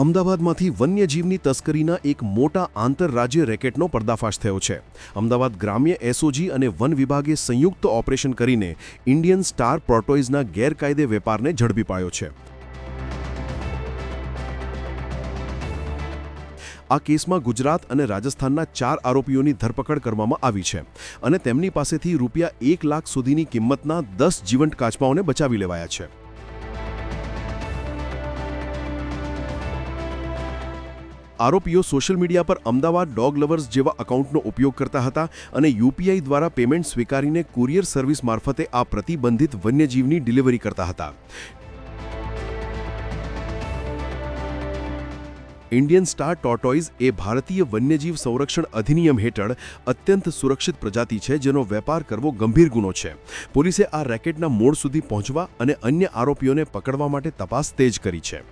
અમદાવાદમાંથી વન્યજીવની તસ્કરીના એક મોટા આંતરરાજ્ય રેકેટનો પર્દાફાશ થયો છે. અમદાવાદ ગ્રામ્ય એસઓજી અને વન વિભાગે સંયુક્ત ઓપરેશન કરીને ઇન્ડિયન સ્ટાર ટોર્ટોઇઝના ગેરકાયદે વેપારને ઝડપી પાડ્યો છે. આ કેસમાં ગુજરાત અને રાજસ્થાનના 4 આરોપીઓની ધરપકડ કરવામાં આવી છે અને તેમની પાસેથી રૂપિયા 1 લાખ સુધીની કિંમતના 10 જીવંત કાચબાઓને બચાવી લેવાયા છે. આરોપીઓ સોશિયલ મીડિયા પર અમદાવાદ ડોગ લવર્સ જેવા એકાઉન્ટનો ઉપયોગ કરતા હતા અને યુપીઆઈ દ્વારા પેમેન્ટ સ્વીકારીને કુરિયર સર્વિસ મારફતે આ પ્રતિબંધિત વન્યજીવની ડિલિવરી કરતા હતા. ઇન્ડિયન સ્ટાર ટોર્ટોઇઝ એ ભારતીય વન્યજીવ સંરક્ષણ અધિનિયમ હેઠળ અત્યંત સુરક્ષિત પ્રજાતિ છે, જેનો વેપાર કરવો ગંભીર ગુનો છે. પોલીસે આ રેકેટના મૂળ સુધી પહોંચવા અને અન્ય આરોપીઓને પકડવા માટે તપાસ તેજ કરી છે.